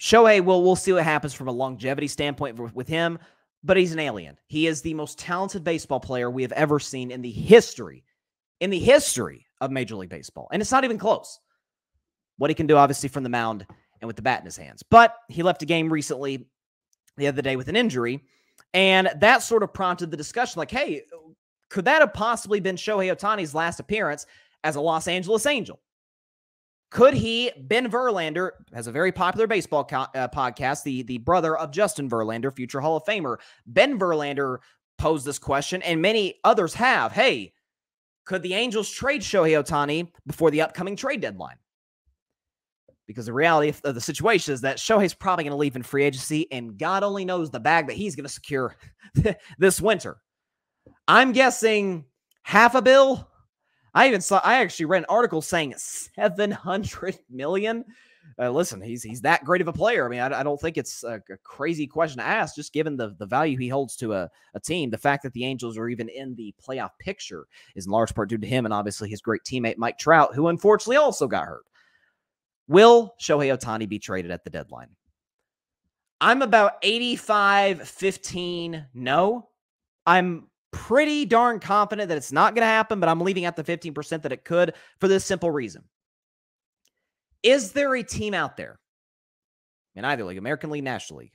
Shohei, we'll see what happens from a longevity standpoint with him, but he's an alien. He is the most talented baseball player we have ever seen in the history of Major League Baseball. And it's not even close. What he can do, obviously, from the mound and with the bat in his hands. But he left a game recently, the other day, with an injury, and that sort of prompted the discussion, like, hey, could that have possibly been Shohei Ohtani's last appearance as a Los Angeles Angel? Could he, Ben Verlander, has a very popular baseball podcast, the brother of Justin Verlander, future Hall of Famer. Ben Verlander posed this question, and many others have. Hey, could the Angels trade Shohei Ohtani before the upcoming trade deadline? Because the reality of the situation is that Shohei's probably going to leave in free agency, and God only knows the bag that he's going to secure this winter. I'm guessing $500 million. I actually read an article saying $700 million. Listen, he's that great of a player. I mean, I don't think it's a crazy question to ask, just given the value he holds to a team. The fact that the Angels are even in the playoff picture is in large part due to him and obviously his great teammate Mike Trout, who unfortunately also got hurt. Will Shohei Ohtani be traded at the deadline? I'm about 85-15 no. I'm pretty darn confident that it's not going to happen, but I'm leaving at the 15% that it could for this simple reason. Is there a team out there in either league, American League, National League,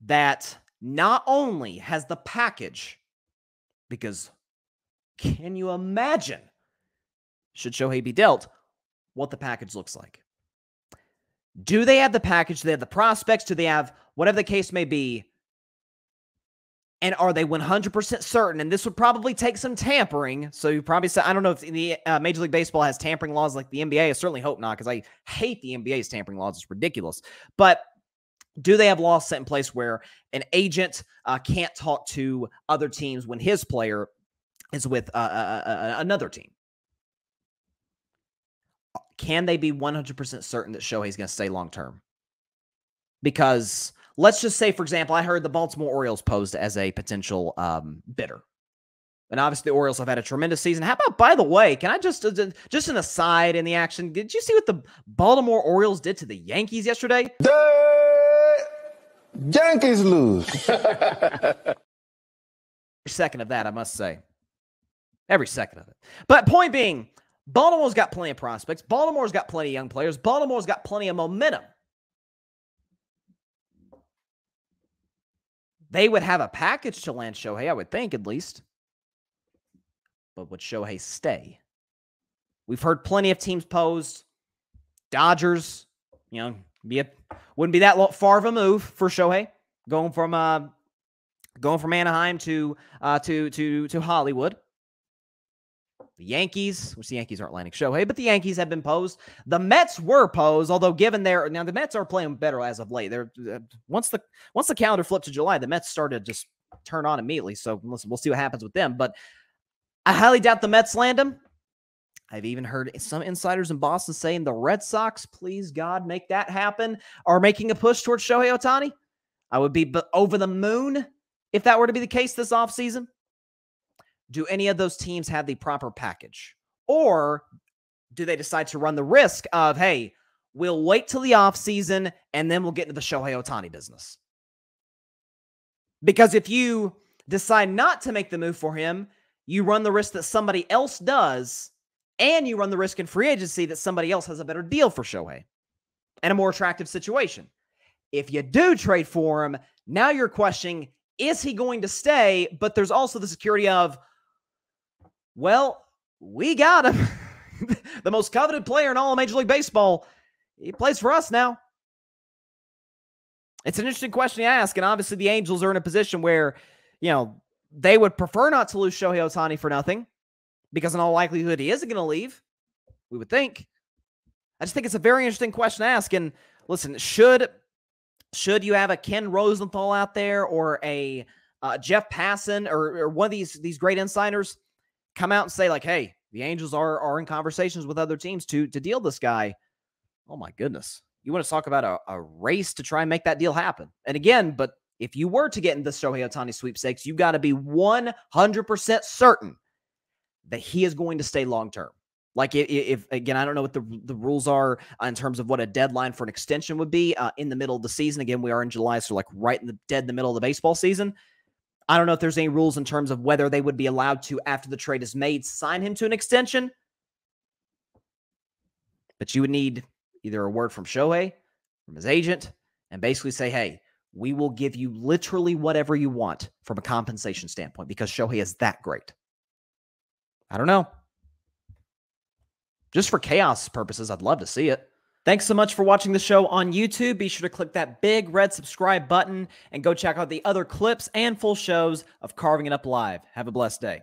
that not only has the package, because can you imagine, should Shohei be dealt, what the package looks like? Do they have the package? Do they have the prospects? Do they have whatever the case may be? And are they 100% certain? And this would probably take some tampering. So you probably say, I don't know if the Major League Baseball has tampering laws like the NBA. I certainly hope not, because I hate the NBA's tampering laws. It's ridiculous. But do they have laws set in place where an agent can't talk to other teams when his player is with another team? Can they be 100% certain that Shohei's going to stay long-term? Because let's just say, for example, I heard the Baltimore Orioles posed as a potential bidder. And obviously the Orioles have had a tremendous season. How about, by the way, can I just an aside in the action, did you see what the Baltimore Orioles did to the Yankees yesterday? The Yankees lose. Every second of that, I must say. Every second of it. But point being, Baltimore's got plenty of prospects. Baltimore's got plenty of young players. Baltimore's got plenty of momentum. They would have a package to land Shohei, I would think, at least. But would Shohei stay? We've heard plenty of teams posed. Dodgers, wouldn't be that far of a move for Shohei, going from Anaheim to Hollywood. The Yankees, which the Yankees aren't landing Shohei, but the Yankees have been posed. The Mets were posed, although now the Mets are playing better as of late. They're once the calendar flipped to July, the Mets started to just turn on immediately. So listen, we'll see what happens with them. But I highly doubt the Mets land him. I've even heard some insiders in Boston saying the Red Sox, please God, make that happen, are making a push towards Shohei Ohtani. I would be over the moon if that were to be the case this offseason. Do any of those teams have the proper package? Or do they decide to run the risk of, hey, we'll wait till the offseason and then we'll get into the Shohei Ohtani business? Because if you decide not to make the move for him, you run the risk that somebody else does, and you run the risk in free agency that somebody else has a better deal for Shohei and a more attractive situation. If you do trade for him, now you're questioning, is he going to stay? But there's also the security of, well, we got him. The most coveted player in all of Major League Baseball. He plays for us now. It's an interesting question to ask, and obviously the Angels are in a position where, they would prefer not to lose Shohei Ohtani for nothing, because in all likelihood he isn't going to leave, we would think. I just think it's a very interesting question to ask. And listen, should you have a Ken Rosenthal out there or a Jeff Passan or one of these great insiders come out and say, like, hey, the Angels are in conversations with other teams to deal this guy. Oh, my goodness. You want to talk about a race to try and make that deal happen. And again, but if you were to get in the Shohei Ohtani sweepstakes, you got to be 100% certain that he is going to stay long-term. Like if again, I don't know what the rules are in terms of what a deadline for an extension would be in the middle of the season. Again, we are in July, so like right in the middle of the baseball season. I don't know if there's any rules in terms of whether they would be allowed to, after the trade is made, sign him to an extension. But you would need either a word from Shohei, from his agent, and basically say, hey, we will give you literally whatever you want from a compensation standpoint because Shohei is that great. I don't know. Just for chaos purposes, I'd love to see it. Thanks so much for watching the show on YouTube. Be sure to click that big red subscribe button and go check out the other clips and full shows of Carving It Up Live. Have a blessed day.